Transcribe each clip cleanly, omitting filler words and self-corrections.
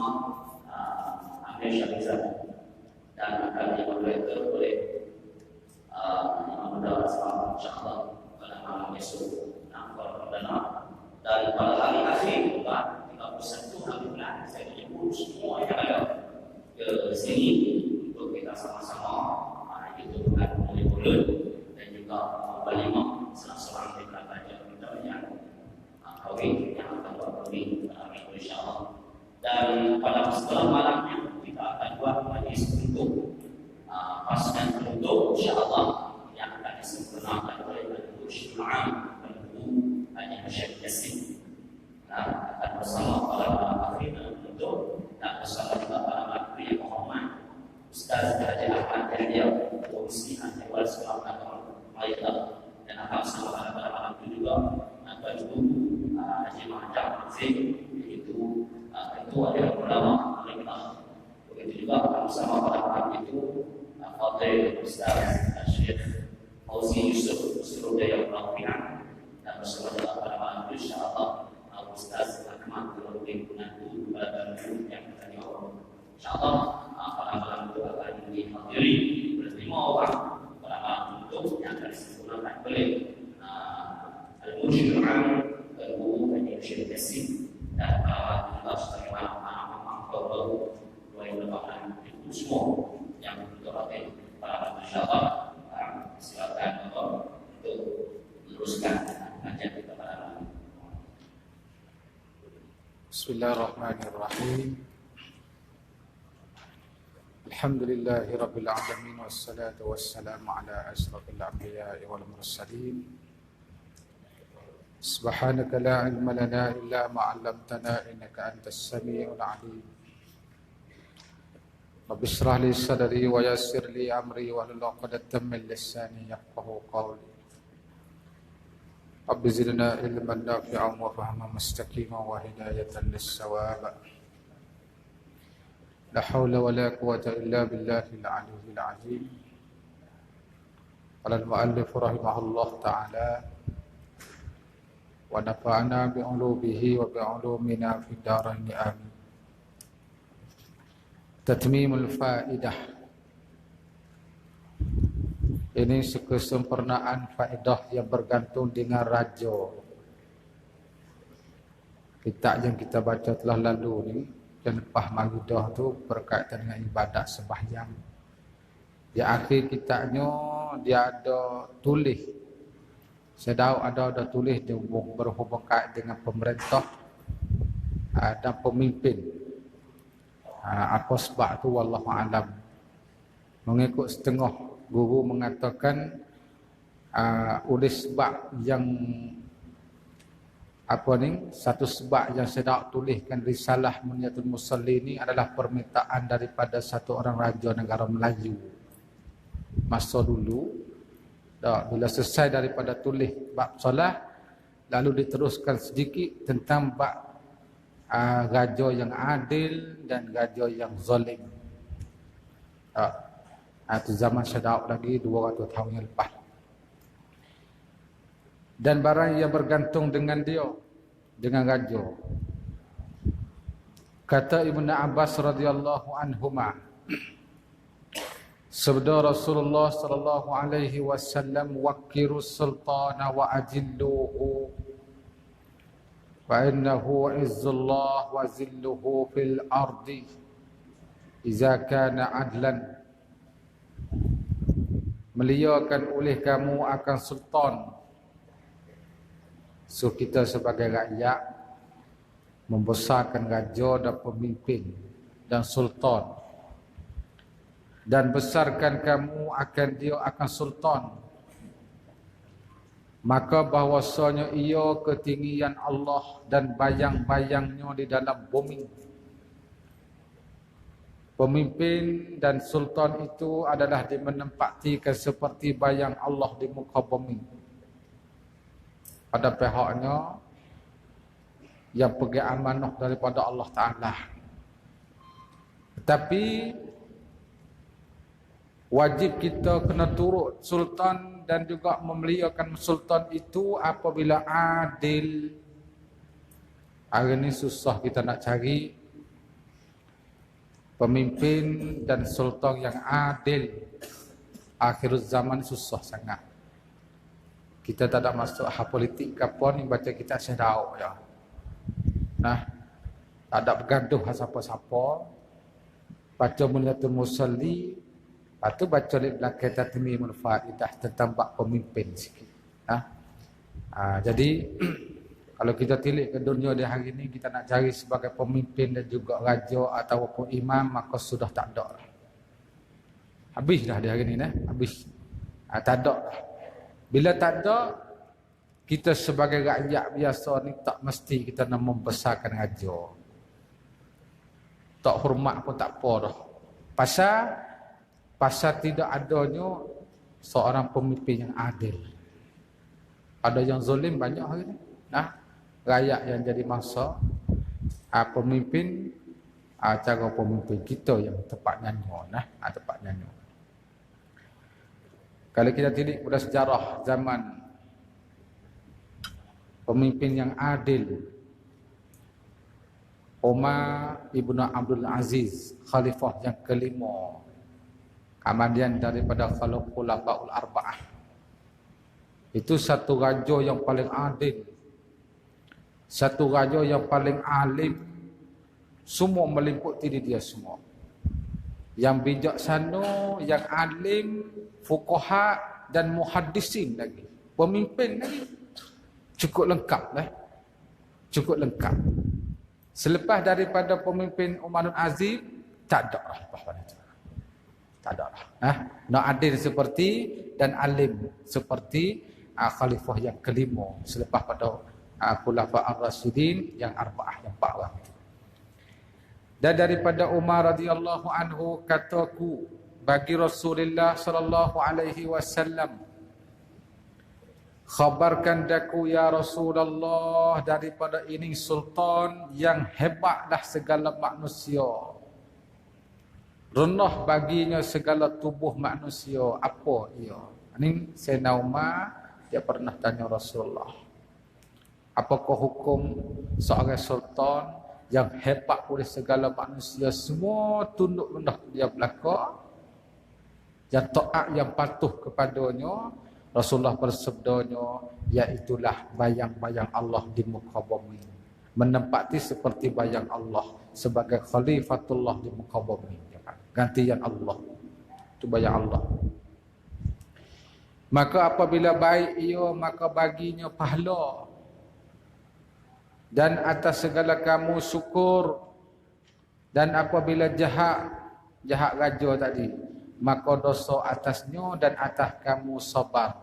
semua ambil syarikat dan akan dimoderator oleh Imam Muda Aslam insyaAllah pada malam esok perdana. Dan pada hari akhir juga 31 hari bulan saya jemput semua yang ada ke sini untuk kita sama-sama itu bukan mulut dan juga walimah selang-selang di belakang kita yang kawin yang akan buat kawin insyaAllah. Dan pada setelah malamnya kita akan buat majlis untuk pasukan penutup insyaAllah yang akan disempurnakan oleh Al-Ibu Syura'am Al-Ibu Haji Syekh Yasin akan bersama para akhir penutup dan bersama juga para akhir Muhammad Ustaz Haji Ahmad Yahya Komisi Anwar Sekolah Agama Malaysia dan akan bersama para itu juga akan Ibu Haji Mahjab Hafiz iaitu ketua Dewan Ulama Malaysia. Begitu juga akan bersama para itu Fadil Ustaz Syekh Fauzi Yusuf Surudaya Rafi'an dan bersama juga para insyaAllah Ustaz Ahmad Nurdin Punatu dan yang kita jawab insyaAllah pada malam itu akan dihadiri oleh 5 orang para untuk yang akan disempurnakan oleh Al-Mujir'an Al-Ibu Haji Syekh Yasin dan juga sebagaimana anak-anak baru yang merupakan itu semua yang berdoakan para insyaAllah silakan untuk meneruskan kajian kita pada malam. Bismillahirrahmanirrahim. Alhamdulillahi rabbil alamin wassalatu wassalamu ala asrafil anbiya'i wal mursalin. Subhanaka la ilma lana illa ma 'allamtana innaka antas samiul 'alim. Rabbi shrah li sadri wa yassir li amri wahlul 'uqdatam min lisani yafqahu qawli. Rabbi zidna ilman nafi'an wa fahman mustaqiman wa hidayatan lis-shawab. La hawla wa la quwwata illa billahil 'aliyyil 'azim. Qala al-mu'allif rahimahullah ta'ala wa nafa'ana bi'ulumihi wa bi'ulumina fid dharain amin. Tatmimul faidah. Ini kesempurnaan faedah yang bergantung dengan raja. Kitab yang kita baca telah lalu ni, yang lepas Maghidah tu berkaitan dengan ibadat sembahyang. Di akhir kitabnya dia ada tulis. Saya tahu ada tulis dia berhubung kait dengan pemerintah dan pemimpin. Apa sebab tu wallahu alam. Mengikut setengah guru mengatakan oleh sebab yang satu sebab yang saya nak tuliskan risalah Munyatul Musalli ini adalah permintaan daripada satu orang raja negara Melayu masa dulu. Bila selesai daripada tulis bab solat, lalu diteruskan sedikit tentang bab raja yang adil dan raja yang zalim. Itu zaman Syadaq lagi 200 tahun yang lepas. Dan barang yang bergantung dengan dia, dengan raja. Kata Ibnu Abbas radhiyallahu anhuma, sabda Rasulullah sallallahu alaihi wasallam, waqiru sultana wa ajilluhu fa innahu izzullah wa zilluhu fil ardi idza kana adlan. Meliakan oleh kamu akan sultan. So kita sebagai rakyat membesarkan raja dan pemimpin dan sultan, dan besarkan kamu akan dia akan sultan, maka bahwasanya ia ketinggian Allah dan bayang-bayangnya di dalam bumi. Pemimpin dan sultan itu adalah dimenempatikan seperti bayang Allah di muka bumi. Pada pihaknya yang pegang amanah daripada Allah Ta'ala. Tetapi wajib kita kena turut sultan dan juga memeliharakan sultan itu apabila adil. Hari ini susah kita nak cari pemimpin dan sultan yang adil akhir zaman susah sangat. Kita tak ada masuk hal politik ke apa ni, baca kita sedau ya. Nah, tak ada bergaduh siapa-siapa. Baca Munyatul Musalli, lepas tu baca di belakang Tatmimul Faidah tentang bab pemimpin sikit. Jadi kalau kita tilik ke dunia di hari ini, kita nak cari sebagai pemimpin dan juga raja ataupun imam, maka sudah tak ada lah. Habis dah di hari ini, habis. Tak ada dah. Bila tak ada, kita sebagai rakyat biasa ni tak mesti kita nak membesarkan raja. Tak hormat pun tak apa dah. Pasal tidak adanya seorang pemimpin yang adil. Ada yang zalim banyak hari ni. Rakyat yang jadi mangsa, pemimpin, cara pemimpin kita yang tepatnya tepatnya. Kalau kita tilik pada sejarah zaman pemimpin yang adil, Umar ibn Abdul Aziz, khalifah yang kelima, kemudian daripada Khulafaul Arba'ah. Itu satu raja yang paling adil, satu raja yang paling alim, semua meliputi dia semua. Yang bijaksana, yang alim, fuqaha dan muhaddisin lagi. Pemimpin lagi. Cukup lengkap lah. Cukup lengkap. Selepas daripada pemimpin Umar bin Aziz, tak ada lah lepas itu. Tak ada lah. Nak adil seperti dan alim seperti khalifah yang kelima selepas pada Khulafa ar-Rasyidin yang arba'ah, yang 4 orang. Dan daripada Umar radhiyallahu anhu, kataku bagi Rasulullah sallallahu alaihi wasallam, khabarkan daku ya Rasulullah daripada ini sultan yang hebatlah segala manusia. Rendah baginya segala tubuh manusia. Apa ia? Ini Sayyidina Umar, dia pernah tanya Rasulullah, apakah hukum seorang sultan yang hebat oleh segala manusia, semua tunduk rendah dia belaka, yang taat, yang patuh kepadanya. Rasulullah bersabdanya, iaitulah bayang-bayang Allah di muka bumi, menempati seperti bayang Allah sebagai khalifatullah di muka bumi, gantian Allah, itu bayang Allah. Maka apabila baik ia, maka baginya pahala, dan atas segala kamu syukur. Dan apabila jahat raja tadi, maka dosa atasnya dan atas kamu sabar.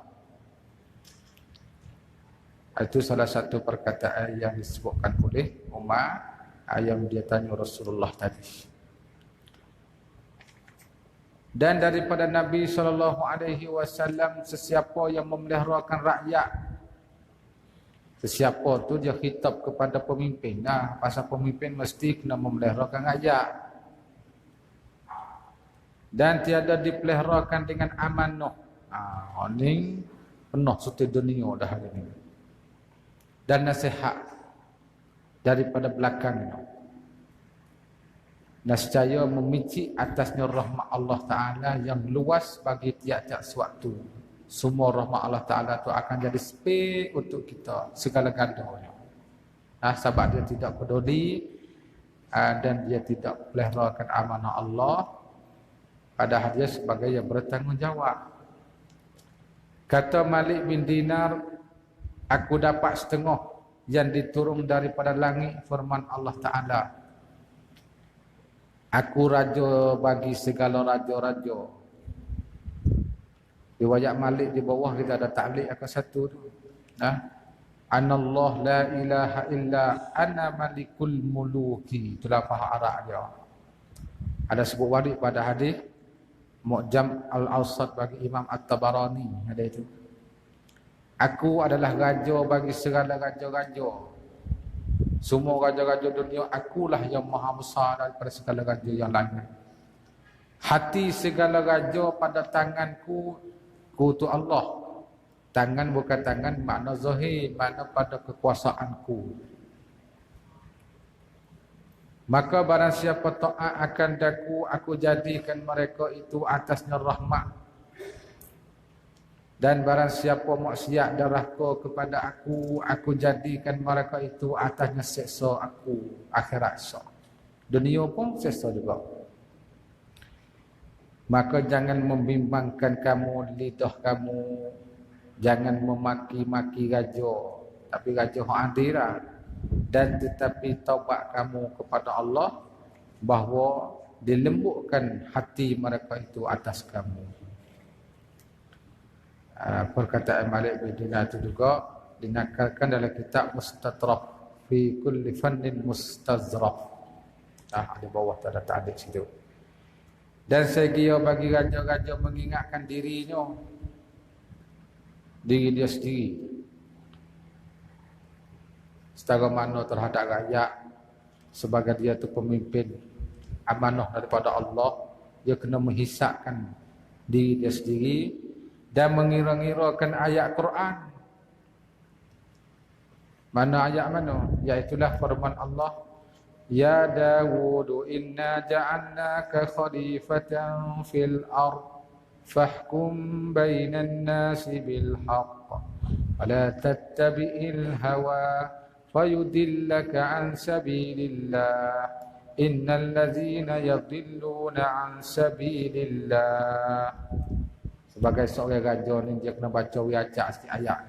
Itu salah satu perkataan yang disebutkan oleh Umar yang dia tanya Rasulullah tadi. Dan daripada Nabi SAW, sesiapa yang memeliharakan rakyat, sesiapa tu dia khitab kepada pemimpin. Pasal pemimpin mesti kena memeliharakan rakyat. Dan tiada dipeliharakan dengan amanah. Ini penuh suti dunia dah hari ini. Dan nasihat daripada belakangnya. Nescaya memicik atasnya rahmat Allah Ta'ala yang luas bagi tiap-tiap sewaktu. Semua rahmat Allah Ta'ala itu akan jadi spek untuk kita segala-galanya. Sebab dia tidak peduli dan dia tidak peliharakan amanah Allah, padahal dia sebagai yang bertanggungjawab. Kata Malik bin Dinar, aku dapat setengah yang diturun daripada langit firman Allah Ta'ala. Aku raja bagi segala raja-raja. Riwayat Malik di bawah kita ada ta'liq akan satu tu. Anallah la ilaha illa ana malikul muluki. Itulah faham Arab dia. Ada sebut warid pada hadis Mu'jam al-Awsat bagi Imam At-Tabarani, ada itu. Aku adalah raja bagi segala raja-raja. Semua raja-raja dunia, akulah yang maha besar daripada segala raja yang lain. Hati segala raja pada tanganku, ku tu Allah. Tangan bukan tangan makna zahir, makna pada kekuasaanku. Maka barang siapa taat akan aku jadikan mereka itu atasnya rahmat. Dan barang siapa maksiat derhaka kepada aku jadikan mereka itu atasnya seksa aku akhirat esok. Dunia pun seksa juga. Maka jangan membimbangkan kamu lidah kamu, jangan memaki-maki raja, tapi raja hak adil. Dan tetapi taubat kamu kepada Allah bahawa dilembutkan hati mereka itu atas kamu. Perkataan Malik bin Dinar itu juga dinakalkan dalam kitab Mustatraf fi kulli fannin mustazraf. Di bawah tanda ta'dik situ. Dan segi bagi raja-raja mengingatkan dirinya, diri dia sendiri, setara mana terhadap rakyat, sebagai dia itu pemimpin amanah daripada Allah, dia kena menghisapkan diri dia sendiri dan mengira-ngirakan ayat Quran. Mana ayat mana? Iaitulah firman Allah, Ya Dawud inna ja'alnaka khalifatan fil ard fahkum bainan nasi bil haqq wa la tattabi'il hawa fayudillaka an sabilillah innal ladzina yadhilluna an sabilillah. Sebagai seorang raja ni dia kena baca riacak sikit ayat.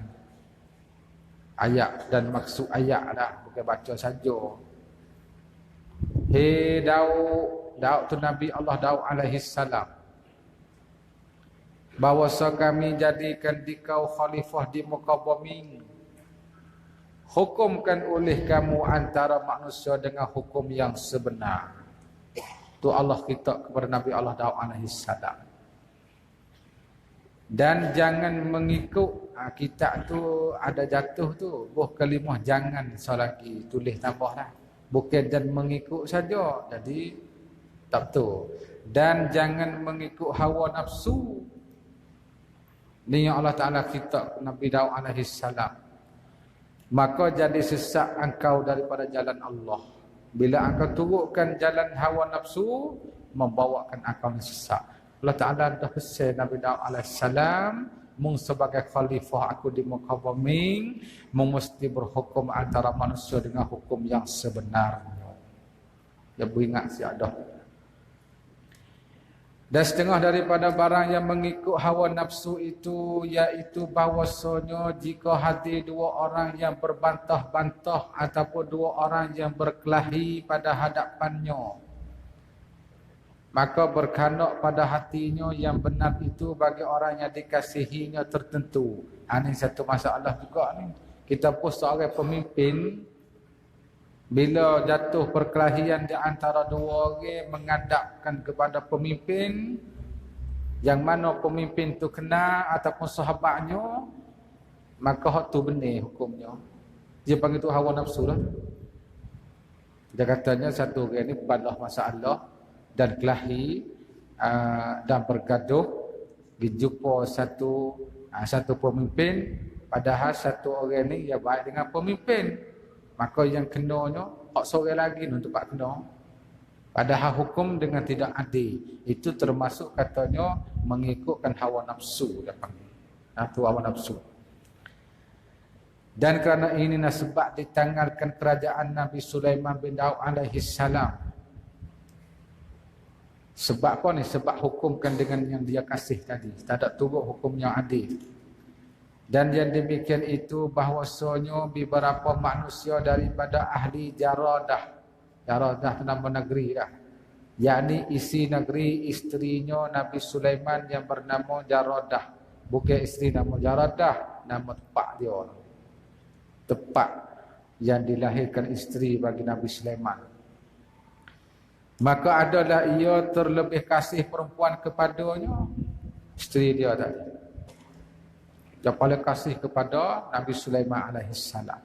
Ayat dan maksud ayat dah, bukan baca saja. Hei Daud tu Nabi Allah Daud alaihi salam. Bahawasa kami jadikan dikau khalifah di muka bumi. Hukumkan oleh kamu antara manusia dengan hukum yang sebenar. Tu Allah kita kepada Nabi Allah Daud alaihi salam. Dan jangan mengikut kitab tu ada jatuh tu buh kalimah jangan selagi tulis tambah dah. Bukan dan mengikut saja, jadi tak betul. Dan jangan mengikut hawa nafsu. Ni yang Allah Ta'ala kita Nabi Daud alaihi salam. Maka jadi sesat engkau daripada jalan Allah. Bila engkau turutkan jalan hawa nafsu, membawakan engkau sesat. Allah Ta'ala dah pesan Nabi Daud alaihi salam, mung sebagai khalifah aku di muka bumi, mung mesti berhukum antara manusia dengan hukum yang sebenarnya. Ya beringat si ada. Dan setengah daripada barang yang mengikut hawa nafsu itu, iaitu bahawasanya jika hadir dua orang yang berbantah-bantah ataupun dua orang yang berkelahi pada hadapannya, maka berkandak pada hatinya yang benar itu bagi orang yang dikasihinya tertentu. Ini satu masalah juga ni. Kita pun seorang pemimpin, bila jatuh perkelahian di antara dua orang menghadapkan kepada pemimpin, yang mana pemimpin tu kena ataupun sahabatnya, maka hak tu benar hukumnya. Dia panggil tu hawa nafsu lah. Dia katanya satu orang ni berbalah masalah dan kelahi dan bergaduh, dijumpa satu pemimpin, padahal satu orang ni ya baik dengan pemimpin, maka yang kenanya hak seorang lagi untuk pak kena, padahal hukum dengan tidak adil. Itu termasuk katanya mengikutkan hawa nafsu dia panggil. Tu hawa nafsu. Dan kerana ini sebab ditanggalkan kerajaan Nabi Sulaiman bin Daud alaihi salam. Sebab apa ni? Sebab hukumkan dengan yang dia kasih tadi. Tak ada turut hukum yang adil. Dan yang demikian itu bahawasanya beberapa manusia daripada ahli Jaradah. Jaradah itu nama negeri dah. yakni isi negeri istrinya Nabi Sulaiman yang bernama Jaradah. Bukan isteri nama Jaradah, nama tempat dia. Tempat yang dilahirkan isteri bagi Nabi Sulaiman. Maka adalah ia terlebih kasih perempuan kepadanya, isteri dia tadi. Yang paling kasih kepada Nabi Sulaiman alaihissalam.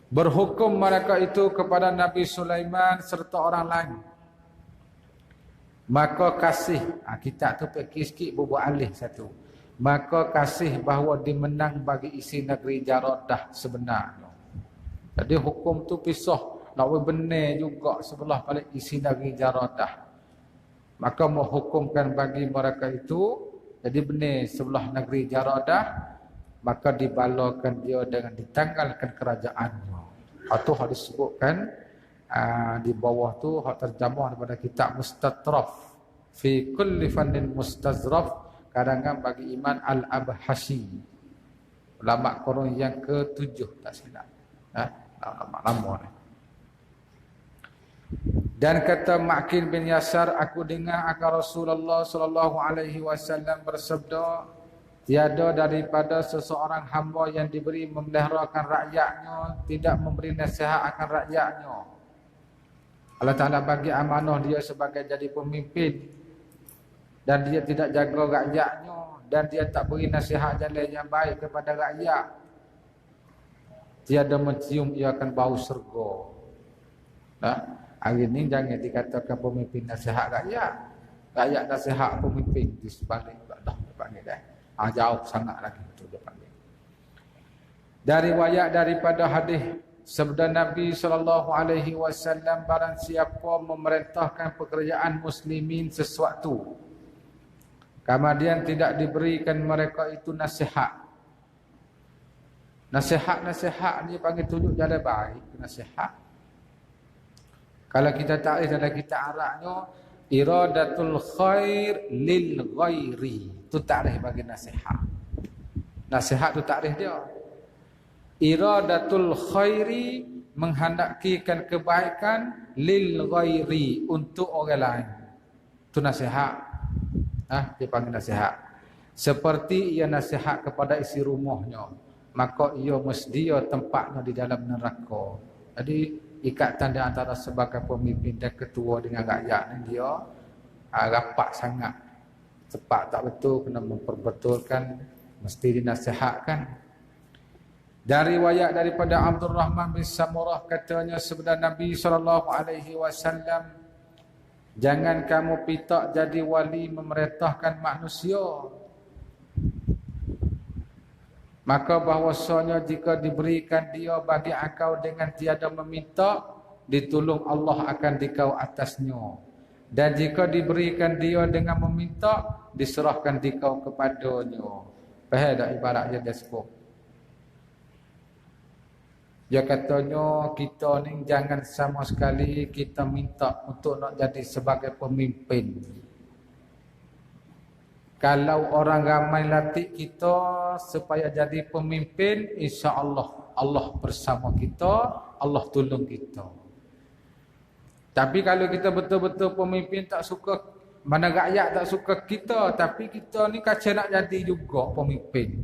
Berhukum mereka itu kepada Nabi Sulaiman serta orang lain. Maka kasih, kita tu pergi sikit bubuh alih satu. Maka kasih bahawa dimenang bagi isi negeri Jaradah sebenarnya. Jadi hukum tu pisah nak benar juga sebelah balik isi negeri Jaradah. Maka menghukumkan bagi mereka itu jadi benar sebelah negeri Jaradah, maka dibalakan dia dengan ditanggalkan kerajaannya. Itu hak disebutkan di bawah tu hak terjemah daripada kitab Mustatraf fi kulli fannin mustazraf karangan bagi Iman Al-Abhasi, ulama Qurun yang ke-7 tak silap. Lama ni. Dan kata Ma'qil bin Yasar, aku dengar akan Rasulullah sallallahu alaihi wasallam bersabda, tiada daripada seseorang hamba yang diberi memeliharakan rakyatnya tidak memberi nasihat akan rakyatnya. Allah Ta'ala bagi amanah dia sebagai jadi pemimpin dan dia tidak jaga rakyatnya dan dia tak beri nasihat jalan yang baik kepada rakyat, tiada mencium ia akan bau syurga. Hari ini jangan dikatakan pemimpin nasihat rakyat, rakyat nasihat pemimpin di sebalik dah panggil dah. Jauh sangat lagi betul dia panggil. Dari riwayat daripada hadis sabda Nabi sallallahu alaihi wasallam, barang siapa memerintahkan pekerjaan muslimin sesuatu kemudian tidak diberikan mereka itu nasihat. Nasihat ni panggil tunjuk jalan baik, nasihat. Kalau kita takrif dalam kitab Arabnya, iradatul khair lil ghairi. Itu takrif bagi nasihat. Nasihat tu takrif dia. Iradatul khairi, menghendakikan kebaikan, lil ghairi, untuk orang lain. Itu nasihat. Dia panggil nasihat. Seperti ia nasihat kepada isi rumahnya, maka ia mesti tempatnya di dalam neraka. Jadi ikatan di antara sebagai pemimpin dan ketua dengan rakyat ni dia rapat sangat. Cepat tak betul, kena memperbetulkan, mesti dinasihatkan. Dari riwayat daripada Abdul Rahman bin Samurah, katanya sabda Nabi SAW, jangan kamu pitak jadi wali memerintahkan manusia. Maka bahwasanya jika diberikan dia bagi engkau dengan tiada meminta, ditolong Allah akan dikau atasnya. Dan jika diberikan dia dengan meminta, diserahkan dikau kepadanya. Faham tak ibarat dia sebut? Dia katanya kita ni jangan sama sekali kita minta untuk nak jadi sebagai pemimpin. Kalau orang ramai latih kita supaya jadi pemimpin, insya-Allah Allah bersama kita, Allah tolong kita. Tapi kalau kita betul-betul pemimpin tak suka, mana rakyat tak suka kita, tapi kita ni kacau nak jadi juga pemimpin.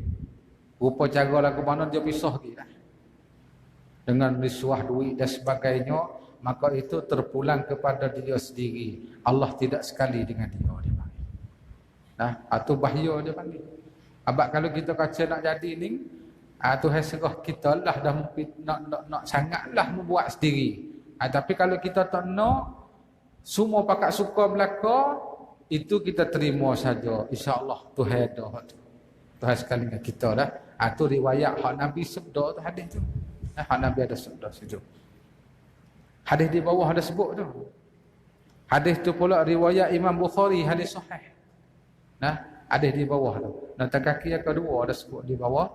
Rupa cara lagu mana dia pisah kita. Dengan risuah duit dan sebagainya, maka itu terpulang kepada dia sendiri. Allah tidak sekali dengan dia panggil. Itu bahaya dia panggil. Abang kalau kita kata nak jadi ni, Tuhan serah kita lah dah nak sangatlah membuat sendiri. Tapi kalau kita tak nak, semua pakat suka belaka, itu kita terima saja. InsyaAllah Tuhan dah. Tuhan sekali dengan kita dah. Itu riwayat hak Nabi sebut tu, hadis tu. Hak Nabi ada sabda situ. Hadis di bawah ada sebut tu. Hadis tu pula riwayat Imam Bukhari, hadis sahih. Hadis di bawah tu. Nota kaki yang kedua ada sebut di bawah.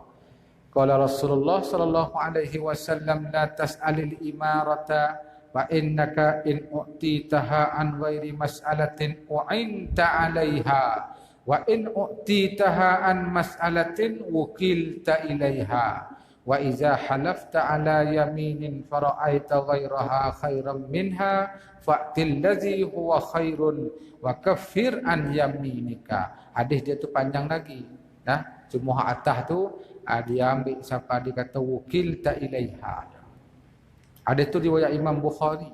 Qala Rasulullah sallallahu alaihi wasallam, la tas'alil imarata wa innaka in u'titaha an ghairi mas'alatin u'inta 'alaiha wa in u'titaha an mas'alatin wukilta ilaiha. Wa iza halafta ala yaminin fara'aita ghairaha khairan minha fa'til ladzi huwa khairun wa kaffir an yaminika. Hadis dia tu panjang lagi. Cuma atas tu dia ambil siapa dia kata wukilta ilaiha. Hadis tu riwayat Imam Bukhari.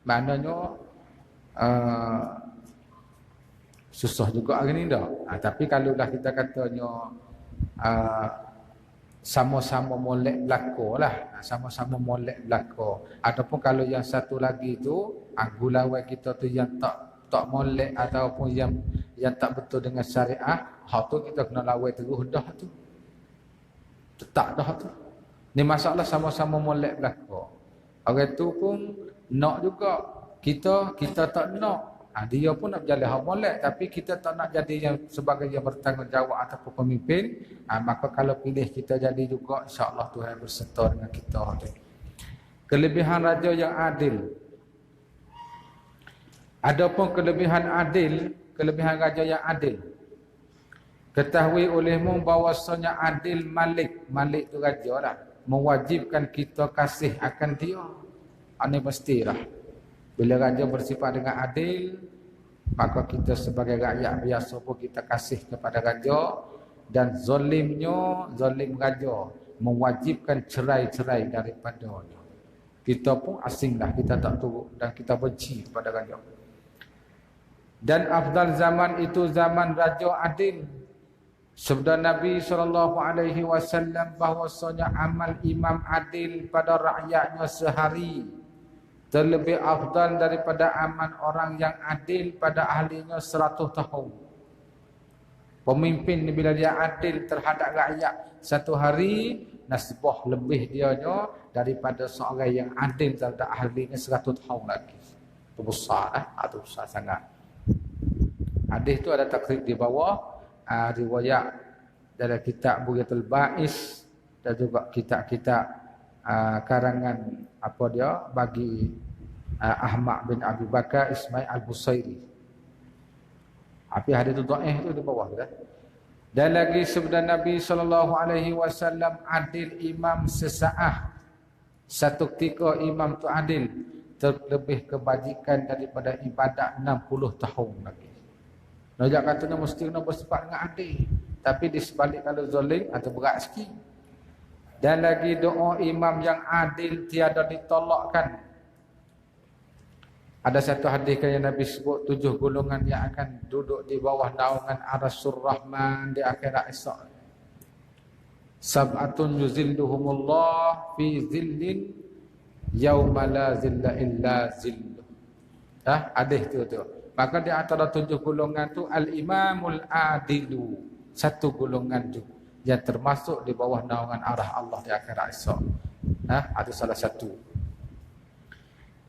Maknanya susah juga hari ni dah. Tapi kalau dah kita katanya sama-sama molek belaka lah. Sama-sama molek belaka. Ataupun kalau yang satu lagi tu, gulawai kita tu yang tak molek ataupun yang tak betul dengan syariah, hak tu kita kena lawai terus dah tu. Tak dah tu. Ni masalah sama-sama molek belaka. Orang tu pun nak juga. Kita tak nak. Dia pun nak berjalan hak molek, tapi kita tak nak jadi yang sebagai yang bertanggungjawab ataupun pemimpin. Maka kalau pilih kita jadi juga, insya-Allah Tuhan berserta dengan kita. Kelebihan raja yang adil. Adapun kelebihan raja yang adil. Ketahui olehmu bahawasanya adil Malik tu raja lah, mewajibkan kita kasih akan dia. Ini mestilah. Bila raja bersifat dengan adil, maka kita sebagai rakyat biasa pun kita kasih kepada raja. Dan zalim raja mewajibkan cerai daripadanya. Kita pun asinglah, kita tak turut dan kita benci kepada raja. Dan afdal zaman itu zaman raja adil. Sabda Nabi SAW bahwasanya amal imam adil pada rakyatnya sehari terlebih afdal daripada amal orang yang adil pada ahlinya 100 tahun. Pemimpin bila dia adil terhadap rakyat satu hari, nasbah lebih dianya daripada seorang yang adil terhadap ahlinya 100 tahun lagi. Itu besar lah, itu besar sangat. Hadis itu ada takrib di bawah, riwayat dari kitab Bughatul Ba'is dan juga kitab-kitab karangan apa dia bagi Ahmad bin Abi Bakar Ismail Al-Busairi. Tapi hadis itu dhaif tu di bawah dah. Dan lagi sabda Nabi SAW, adil imam sesaat. Satu ketika imam tu adil terlebih kebajikan daripada ibadat 60 tahun lagi. Najak katanya mesti kena bersifat dengan adil. Tapi di sebalik kalau zalim atau berat sikit. Dan lagi doa imam yang adil tiada ditolakkan. Ada satu hadis yang Nabi sebut 7 golongan yang akan duduk di bawah naungan Arsyur Rahman di akhirat esok. Sab'atun yuzilluhumullah fi zillin yauma la zilla illa zilluh. Hadis tu. Maka di antara 7 golongan tu al-imamul adilu. Satu golongan tu yang termasuk di bawah naungan arah Allah di akhirat esok. Ada salah satu.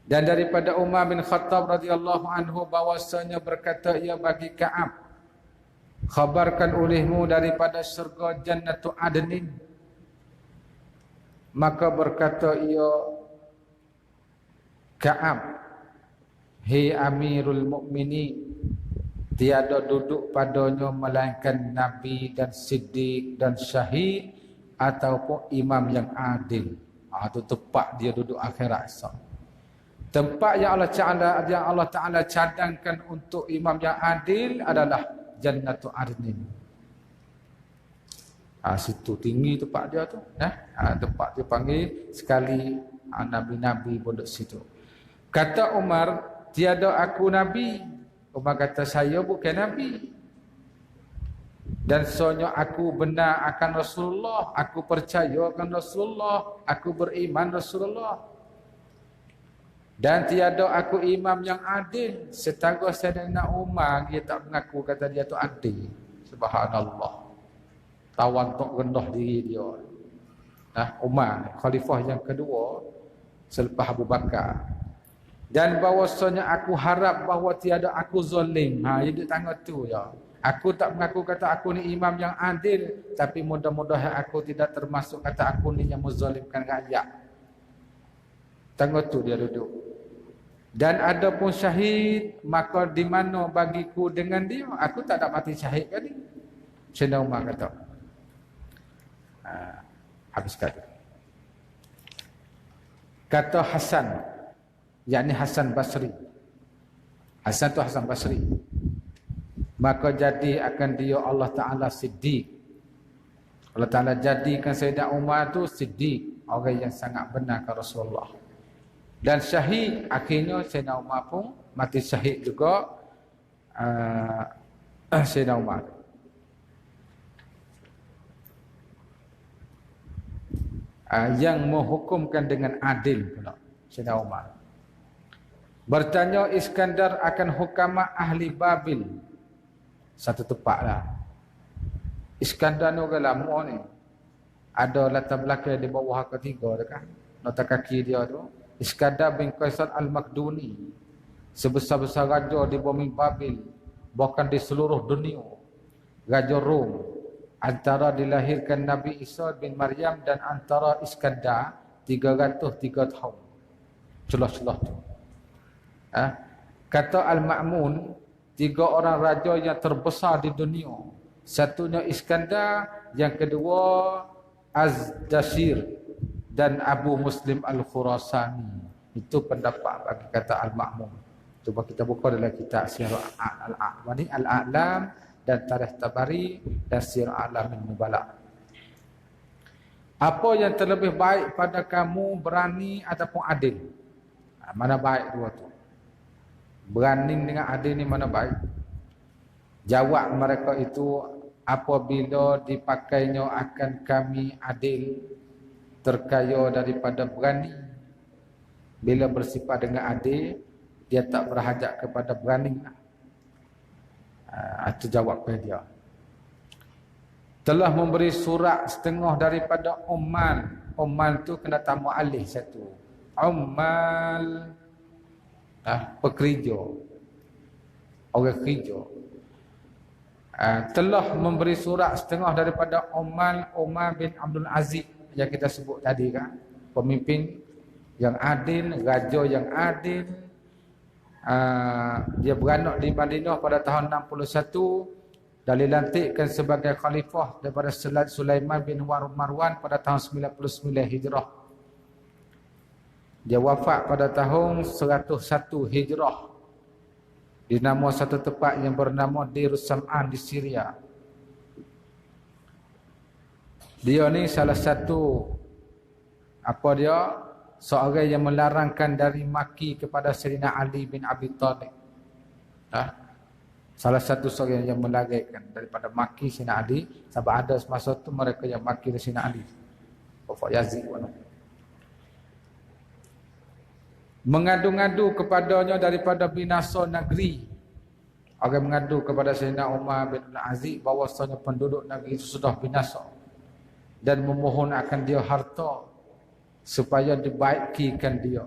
Dan daripada Umar bin Khattab radhiyallahu anhu bahwasanya berkata ia bagi Ka'ab, khabarkan olehmu daripada syurga Jannatu Adnin. Maka berkata ia Ka'ab, hei Amirul Mukminin, tiada duduk padanya melainkan Nabi dan Siddiq dan Syahid ataupun imam yang adil. Itu tempat dia duduk akhirat esok. Tempat yang Allah Ta'ala cadangkan untuk imam yang adil adalah Jannatu Adnin. Situ tinggi tempat dia tu. Tempat dia panggil sekali Nabi-Nabi pun duduk situ. Kata Umar, tiada aku Nabi. Umar kata, saya bukan Nabi. Dan soalnya aku benar akan Rasulullah. Aku percaya akan Rasulullah. Aku beriman Rasulullah. Dan tiada aku imam yang adil. Setara Sayyidina Umar, dia tak mengaku kata dia tu adil. Subhanallah. Tawan tok rendah diri dia. Umar, khalifah yang kedua selepas Abu Bakar. Dan bahwasanya aku harap bahawa tiada aku zalim. Jadi tangga tu ya. Aku tak mengaku kata aku ni imam yang adil, tapi mudah-mudahan aku tidak termasuk kata aku ni yang menzalimkan rakyat. Tangga tu dia duduk. Dan ada pun syahid, maka di mana bagiku dengan dia? Aku tak ada mati syahid tadi. Sayyidina Umar kata. Habis kata. Kata Hasan, yakni Hasan Basri. Hasan tu Hasan Basri. Maka jadi akan dia Allah Ta'ala Siddiq. Allah Ta'ala jadikan Sayyidina Umar tu Siddiq, orang yang sangat benar ke Rasulullah. Dan syahid, akhirnya Sayyidina Umar pun mati syahid juga. Sayyidina Umar. Yang menghukumkan dengan adil pula Sayyidina Umar. Bertanya Iskandar akan hukama ahli Babil. Satu tempat lah. Iskandar ni orang lama ni. Ada latar belakang di bawah ketiga tu kan. Nota kaki dia tu. Iskandar bin Qaisar al-Makduni, sebesar-besar raja di bumi Babil, bahkan di seluruh dunia. Raja Rom, antara dilahirkan Nabi Isa bin Maryam dan antara Iskandar 303 tahun. Celah-celah tu. Kata Al-Ma'mun, 3 orang raja yang terbesar di dunia. Satunya Iskandar, yang kedua Az-Dashir dan Abu Muslim Al-Khurasani. Itu pendapat bagi kata Al-Ma'mun. Cuba kita buka dalam kitab Sirah Al-A'lam dan Tarikh Tabari dan Sirah A'lamin Nubala. Apa yang terlebih baik pada kamu, berani ataupun adil? Mana baik dua tu? Berani dengan adil ni mana baik? Jawab mereka itu, apabila dipakainya akan kami adil, terkaya daripada berani. Bila bersifat dengan adil, dia tak berhajat kepada berani. Itu jawabnya dia. Telah memberi surat setengah daripada ummal. Ummal tu kena tambah alih satu. Ummal, pekerja, orang kerja. Telah memberi surat setengah daripada Umar bin Abdul Aziz yang kita sebut tadi kan, pemimpin yang adil, raja yang adil. Dia beranak di Madinah pada tahun 61 dan dilantikkan sebagai khalifah daripada Sulaiman bin Marwan pada tahun 99 Hijrah. Dia wafat pada tahun 101 Hijrah di nama satu tempat yang bernama Dirus Sam'an di Syria. Dia ni salah satu seorang yang melarangkan dari maki kepada Sayyidina Ali bin Abi Thalib. Salah satu seorang yang melarangkan daripada maki Sayyidina Ali, sebab ada semasa tu mereka yang maki Sayyidina Ali. Bapak Yazid mengadu-ngadu kepadanya daripada binasa negeri. Orang mengadu kepada Sayyidina Umar bin Aziz bahawasanya penduduk negeri itu sudah binasa, dan memohon akan dia harta supaya dibaikikan dia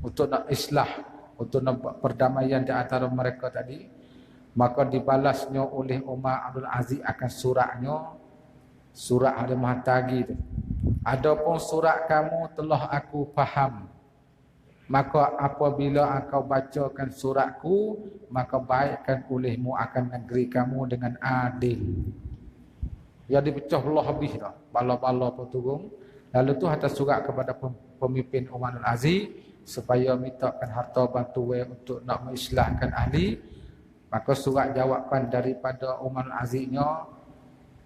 untuk nak islah, untuk nak perdamaian di antara mereka tadi. Maka dibalasnya oleh Umar Abdul Aziz akan suratnya, surat Halim Mahatagi tu. Adapun surat kamu telah aku faham, maka apabila engkau bacakan suratku, maka baikkan olehmu akan negeri kamu dengan adil. Ya dipecah belah habis dah, bala-bala peturung. Lalu tu hantar surat kepada pemimpin Umar bin Aziz supaya mintakan harta bantuan untuk nak mengislahkan ahli. Maka surat jawapan daripada Umar bin Aziznya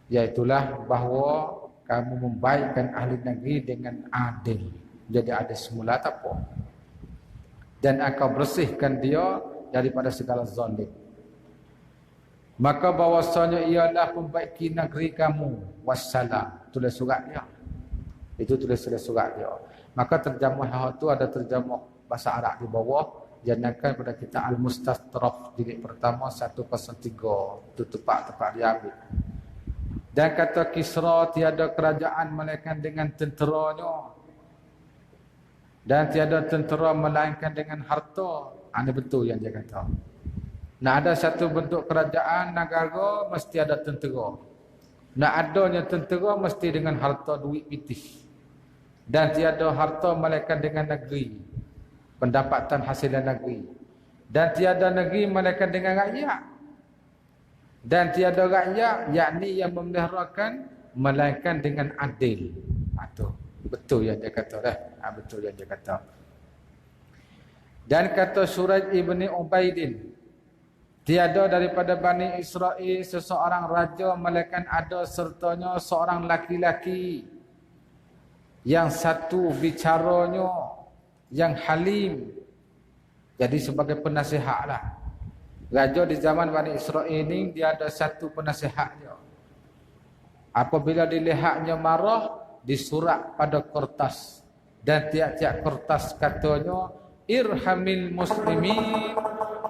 iaitulah bahawa kamu membaikkan ahli negeri dengan adil. Jadi ada semula tak apa. Dan engkau bersihkan dia daripada segala zalim. Maka bahawasanya ialah pembaiki negeri kamu. Wassalam. Tulis surat dia. Itu tulis surat dia. Maka terjemah itu ada terjemah bahasa Arab di bawah. Janakan pada kita Al-Mustatraf jilid pertama 103. Itu tempat dia ambil. Dan kata Kisra, tiada kerajaan melainkan dengan tenteranya, dan tiada tentera melainkan dengan harta. Ini betul yang dia kata. Nak ada satu bentuk kerajaan negara, mesti ada tentera. Nak adanya tentera, mesti dengan harta duit pitih. Dan tiada harta melainkan dengan negeri, pendapatan hasilan negeri. Dan tiada negeri melainkan dengan rakyat. Dan tiada rakyat, yakni yang memeliharakan, melainkan dengan adil. Itu betul yang dia kata dah. Betul yang dia kata. Dan kata Suraj ibni Ubaidin, tiada daripada Bani Israel seseorang raja melainkan ada sertanya seorang laki-laki yang satu bicaranya yang halim. Jadi sebagai penasihat lah. Raja di zaman Bani Israel ini dia ada satu penasihatnya. Apabila dilihatnya marah, disurat pada kertas, dan tiap-tiap kertas katanya irhamil muslimin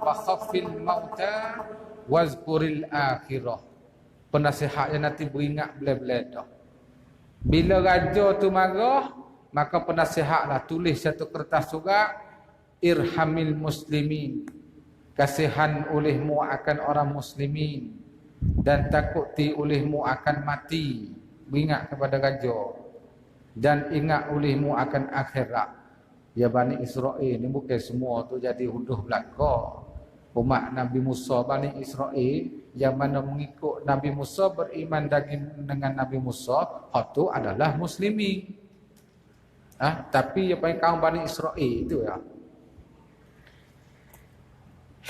wa khaffil mauta wazkuril akhirah. Penasihatnya nanti beringat bela-bela dah. Bila raja tu marah, maka penasihatlah tulis satu kertas juga, irhamil muslimin, kasihan olehmu akan orang muslimin, dan takuti olehmu akan mati, ingat kepada gajah, dan ingat olehmu akan akhirat. Ya Bani Israel ni bukan semua tu jadi hunduh belaka. Umat Nabi Musa Bani Israel yang mana mengikut Nabi Musa, beriman dengan Nabi Musa, itu adalah muslimin. Tapi yang paling kaum Bani Israel itu ya,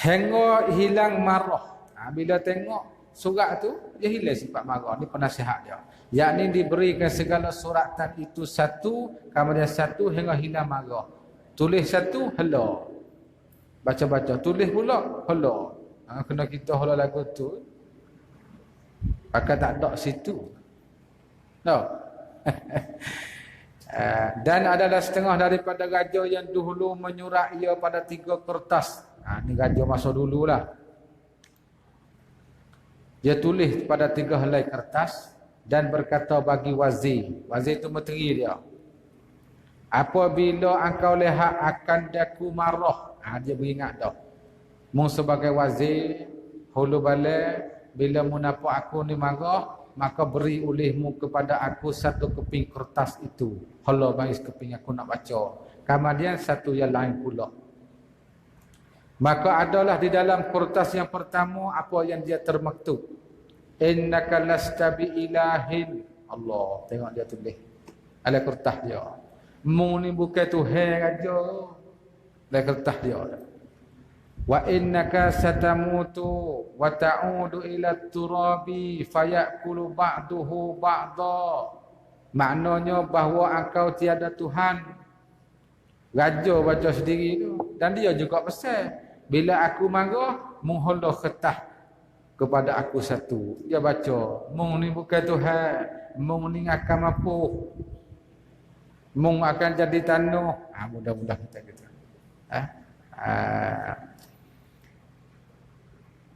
hingga hilang marah. Bila tengok surat tu, dia hilang sifat marah. Ni penasihat dia. Yakni diberikan segala suratan itu satu, kemudian satu hingga hilang marah. Tulis satu, hello. Baca-baca. Tulis pula, hello. Kena kita hello lagu tu. Pakai tak ada situ. No. Dan adalah setengah daripada raja yang dahulu menyurat ia pada 3 kertas. Ni raja masa dululah. Dia tulis pada 3 helai kertas dan berkata bagi wazir. Wazir itu menteri dia. Apabila engkau lihat akan daku marah. Dia beringat dah. Mu sebagai wazir, hulu balik, bila mu nampak aku ni marah, maka beri olehmu kepada aku satu keping kertas itu. Halo bangis keping aku nak baca. Kemudian satu yang lain pula. Maka adalah di dalam kertas yang pertama apa yang dia termaktub. Innaka lasta bi ilahin. Allah, tengok dia tulis. Ada kertas dia. Mu ni bukan Tuhan aja. Ada kertas dia. Wa innaka satamutu wa ta'udu ila turabi fayakulu ba'duhu ba'da. Maknanya bahawa engkau tiada Tuhan. Raja baca sendiri tu. Dan dia juga pesan, bila aku marah, mengholah kertas kepada aku satu. Dia baca, mung ni bukan Tuhan, mung ni akan mampu, mung akan jadi tanah. Mudah-mudah kita gitu.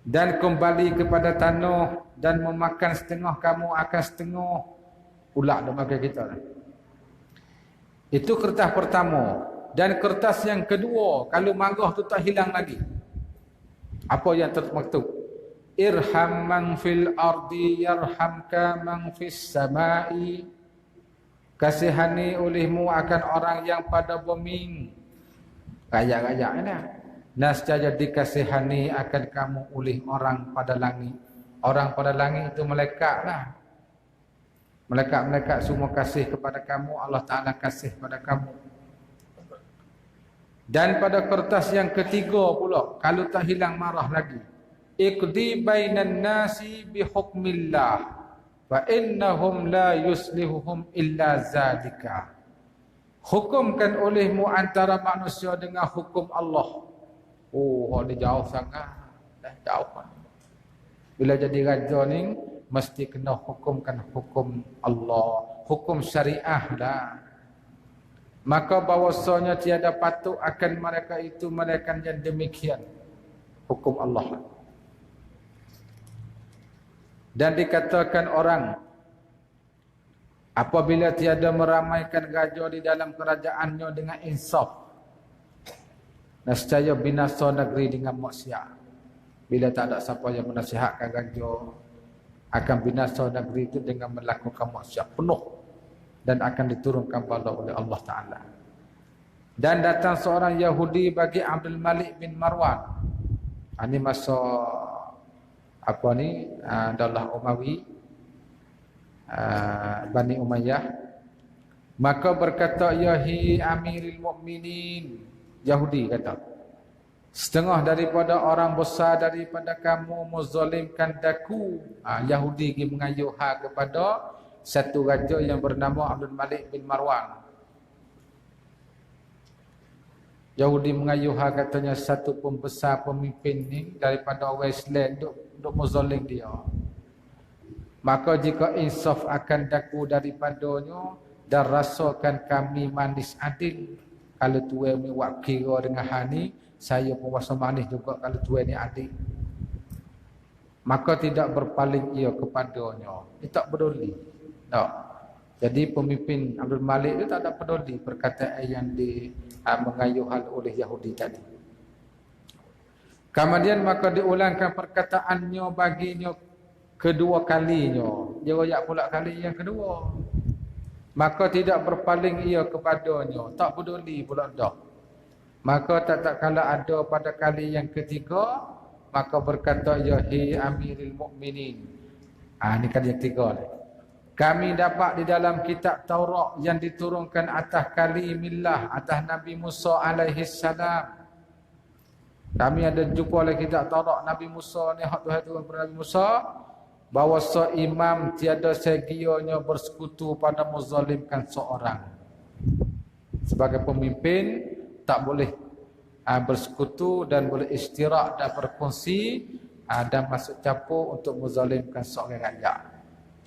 Dan kembali kepada tanah dan memakan setengah, kamu akan setengah. Pula dah makan kita. Itu kertas pertama. Dan kertas yang kedua, kalau marah tu tak hilang lagi. Apa yang termaktub? Irham man fil ardi yarhamka man fis samai. Kasihani olehmu akan orang yang pada bumi. Rakyat-rakyat ni. Nascaya dikasihani akan kamu oleh orang pada langit. Orang pada langit itu malaikat lah. Malaikat-malaikat semua kasih kepada kamu. Allah Ta'ala kasih kepada kamu. Dan pada kertas yang ketiga pula, kalau tak hilang marah lagi, iqdi bainan nasi bihukmillah fa innahum la yuslihuhum illa zalika. Hukumkan olehmu antara manusia dengan hukum Allah. Dia jauh sangat. Jauh. Bila jadi raja ni, mesti kena hukumkan hukum Allah, hukum syariah dah. Maka bahawasanya tiada patut akan mereka itu melainkan yang demikian hukum Allah. Dan dikatakan orang apabila tiada meramaikan raja di dalam kerajaannya dengan insaf, nescaya binasa negeri dengan maksiat. Bila tak ada siapa yang menasihatkan raja, akan binasa negeri itu dengan melakukan maksiat penuh. Dan akan diturunkan bala oleh Allah Ta'ala. Dan datang seorang Yahudi bagi Abdul Malik bin Marwan. Ini masa Daulah Umawi, Bani Umayyah. Maka berkata, Yahi Amiril Mu'minin. Yahudi kata, setengah daripada orang besar daripada kamu menzalimkan daku. Yahudi pergi mengayuhah kepada satu raja yang bernama Abdul Malik bin Marwan. Yahudi mengayuhah katanya satu pembesar pemimpin ni daripada orang Islam duk menzalim dia. Maka jika insaf akan daku daripadanya dan rasakan kami manis adil. Kalau tuan ni buat kira dengan hani, saya pun rasa manis juga kalau tuan ni adil. Maka tidak berpaling ia kepadanya. Dia tak peduli. Tak. Jadi pemimpin Abdul Malik itu tak ada peduli perkataan yang mengayuhal oleh Yahudi tadi. Kemudian maka diulangkan perkataannya baginya kedua kalinya. Dia royak pula kali yang kedua. Maka tidak berpaling ia kepadanya, tak peduli pula dah. Maka tak kala ada pada kali yang ketiga, maka berkata ya hi amiril mukminin. Ini kali yang ketiga ni. Kami dapat di dalam kitab Taurat yang diturunkan atas kalimillah, atas Nabi Musa alaihi salam. Kami ada jumpa oleh kitab Taurat Nabi Musa ni, hak Tuhan turun kepada Nabi Musa, bahawa seimam tiada segianya bersekutu pada menzalimkan seorang. Sebagai pemimpin tak boleh bersekutu dan boleh istirak dan berkongsi dan masuk campur untuk menzalimkan seorang rakyat.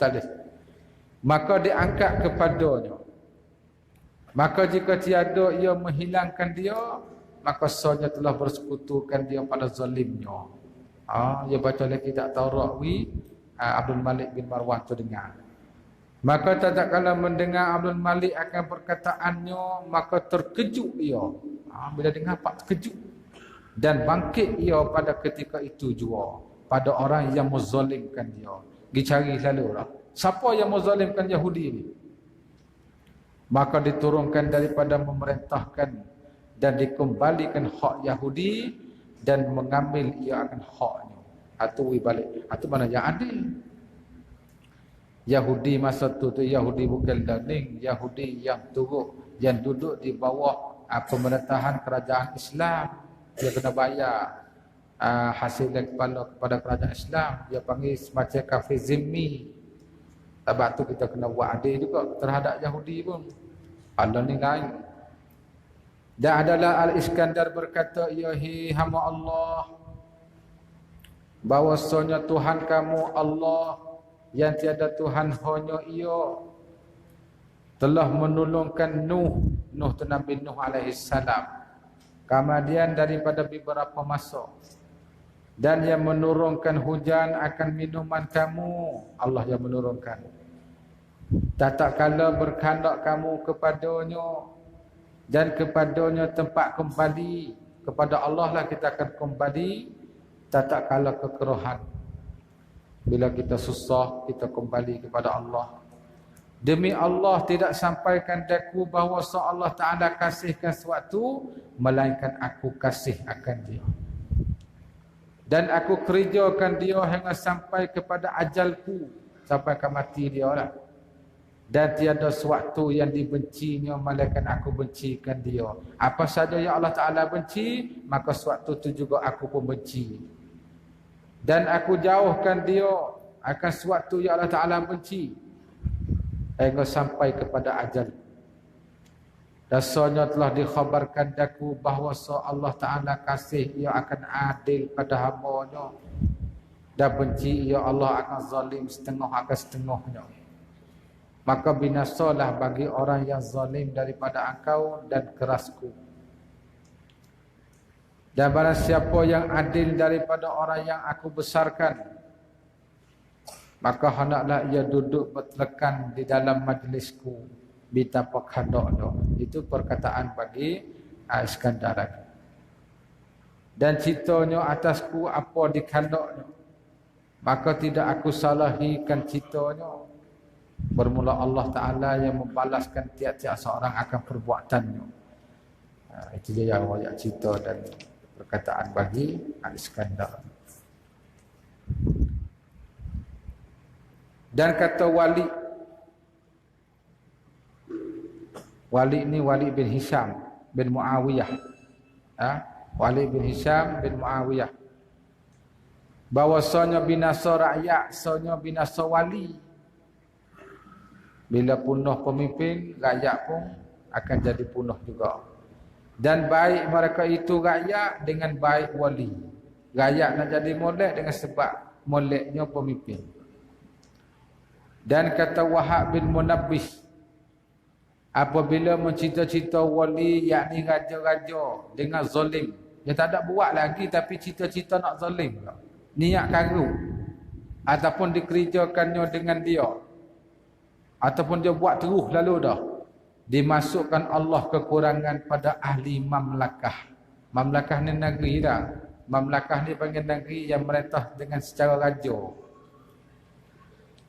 Tak boleh. Maka diangkat kepadanya. Maka jika tiada ia menghilangkan dia, maka seorang telah bersekutukan dia pada zalimnya. Dia baca lagi kitab Taurat Abdul Malik bin Marwan tu dengar. Maka tak kala mendengar Abdul Malik akan perkataannya, maka terkejut ia. Bila dengar pak terkejut. Dan bangkit ia pada ketika itu jua pada orang yang menzalimkan dia. Pergi cari selalu lah. Siapa yang menzalimkan Yahudi ni? Maka diturunkan daripada memerintahkan dan dikembalikan hak Yahudi dan mengambil ia akan haknya. Atau balik. Itu mana yang adil. Yahudi masa tu Yahudi bukan learning, Yahudi yang turut, yang duduk di bawah pemerintahan kerajaan Islam. Dia kena bayar hasil dari kepala kepada kerajaan Islam. Dia panggil semacam kafir zimmi. Sebab tu kita kena buat adil juga terhadap Yahudi pun. Allah ni lain. Dan adalah Al-Iskandar berkata, ya hamba Allah, bahwasanya Tuhan kamu Allah yang tiada Tuhan hanya ia, telah menolongkan Nuh tu Nabi Nuh alaihi salam, kemudian daripada beberapa masa, dan yang menurunkan hujan akan minuman kamu, Allah yang menurunkan. Tak kala berkehendak kamu kepadanya, dan kepadanya tempat kembali, kepada Allah lah kita akan kembali. Tak kala kekerohan, bila kita susah kita kembali kepada Allah. Demi Allah tidak sampaikan daku bahawa Allah Ta'ala kasihkan sesuatu, melainkan aku kasih akan dia. Dan aku kerjakan dia hingga sampai kepada ajalku, sampai ke mati dia lah. Dan tiada sesuatu yang dibencinya, melainkan aku bencikan dia. Apa saja yang Allah Ta'ala benci, maka sesuatu itu juga aku pun benci. Dan aku jauhkan dia akan sesuatu yang Allah Ta'ala benci, hingga sampai kepada ajal. Dasarnya telah dikhabarkan daku bahawa Allah Ta'ala kasih ia akan adil pada hamba-Nya, dan benci ia Allah akan zalim setengah akan setengahnya. Maka binasalah bagi orang yang zalim daripada engkau dan kerasku. Dan barang siapa yang adil daripada orang yang aku besarkan, maka hendaklah ia duduk bertelekan di dalam majlisku betapa khandaknya. Itu perkataan bagi Iskandar. Dan citanya atasku apa di khandaknya, maka tidak aku salahikan citanya. Bermula Allah Ta'ala yang membalaskan tiap-tiap seorang akan perbuatannya. Itu dia yang wayak cerita dan perkataan bagi Al-Iskandar. Dan kata Wali ni Wali bin Hisham bin Muawiyah. Wali bin Hisham bin Muawiyah. Bahwasanya binasa rakyat, sonya binasa wali. Bila punah pemimpin, rakyat pun akan jadi punah juga. Dan baik mereka itu rakyat dengan baik wali. Rakyat nak jadi molek dengan sebab moleknya pemimpin. Dan kata Wahab bin Munabbih, apabila mencita-cita wali, yakni raja-raja dengan zalim, dia tak ada buat lagi tapi cita-cita nak zalim, niat karu, ataupun dikerjakannya dengan dia, ataupun dia buat terus lalu dah, dimasukkan Allah kekurangan pada ahli mamlakah. Mamlakah ni negeri dah. Mamlakah ni panggil negeri yang merintah dengan secara raja.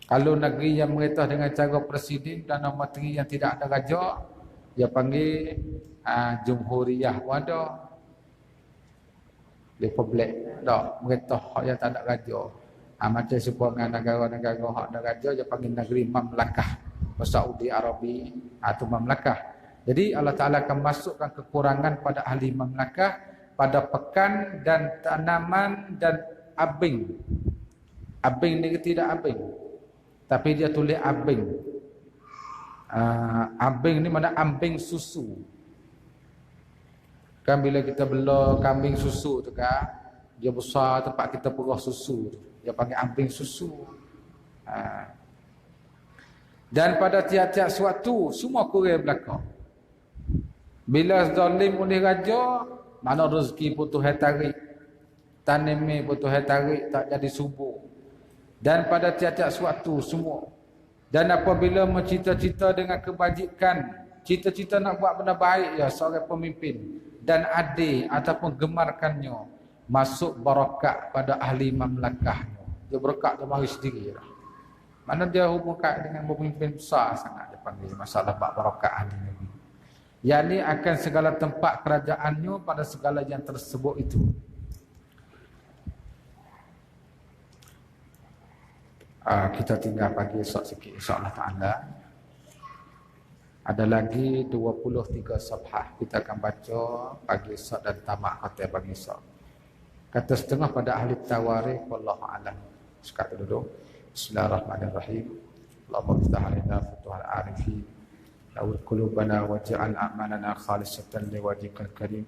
Kalau negeri yang merintah dengan cara presiden dan menteri yang tidak ada raja, dia panggil Jumhuriyah pun ada. Republik dah, merintah yang tak ada raja. Macam sebuah negara-negara hak ada raja, dia panggil negeri mamlakah. Saudi Arabia atau mamlakah. Jadi Allah Ta'ala akan masukkan kekurangan pada ahli mamlakah pada pekan dan tanaman dan abing. Abing ni tidak abing, tapi dia tulis abing. Abing ni mana ambing susu. Kan bila kita bela kambing susu tu kan, dia besar tempat kita perah susu tu, dia panggil ambing susu. Dan pada tiap-tiap suatu semua kurang belaka. Bila zalim oleh raja, mana rezeki pun Tuhan tarik, tanami pun Tuhan tarik, tak jadi subur. Dan pada tiap-tiap suatu semua. Dan apabila mencita-cita dengan kebajikan, cita-cita nak buat benda baik ya seorang pemimpin, dan adil ataupun gemarkannya, masuk barakat pada ahli mamlakahnya. Dia berkat dia mari sendiri lah. Mana dia hubungkan dengan pemimpin besar sangat, dia panggil masalah bab barakat ahli negeri. Yang ni akan segala tempat kerajaannya pada segala yang tersebut itu. Kita tinggal pagi esok sikit insya-Allah taala. Ada lagi 23 safhah kita akan baca pagi esok dan tamat khatam pagi esok. Kata setengah pada ahli tawarikh wallahu alam. Sekarang duduk. Bismillahirrahmanirrahim. Allahumma iftah alaina futuhal arifin. Nawwir qulubana waj'al a'malana khalisatan liwajhikal karim.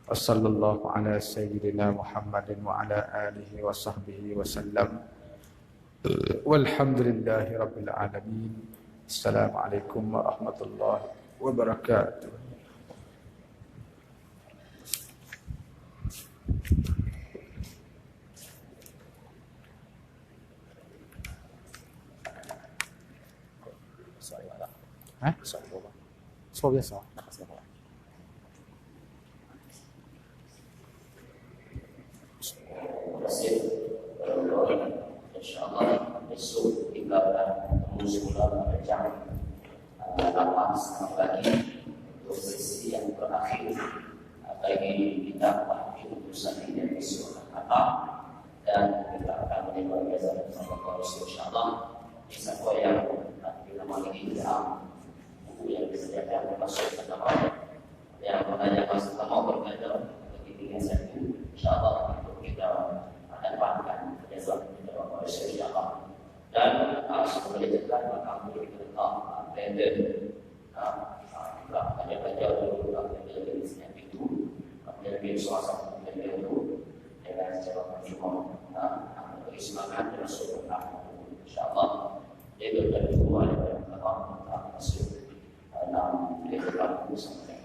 Wa sallallahu ala sayyidina Muhammadin wa ala alihi wa sahbihi wa sallam. Walhamdulillahi rabbil alamin. Assalamualaikum warahmatullahi wabarakatuh. Soal biasa. InsyaAllah besok kita akan bertemu semula pada jam 8.30 pagi untuk sesi yang terakhir bagi kita memahami urusan ini dan besok apa, dan kita akan menerima ijazah bersama Rasul insyaAllah. Siapa yang kita memiliki buku yang disediakan termasuk pendapat yang mengajar masa mau berkajar bagi tinggal saya insyaAllah untuk kita dapatkan ijazah bersama Rasul insyaAllah. Dan sebelum dijelaskan maka boleh kita letak blender kajar-kajar dulu blender jenisnya itu menjadi suasana blender itu dengan secara konsumen bagi semangat dan masuk insyaAllah. Jadi dari dua yang pertama masuk dalam kehidupan sampai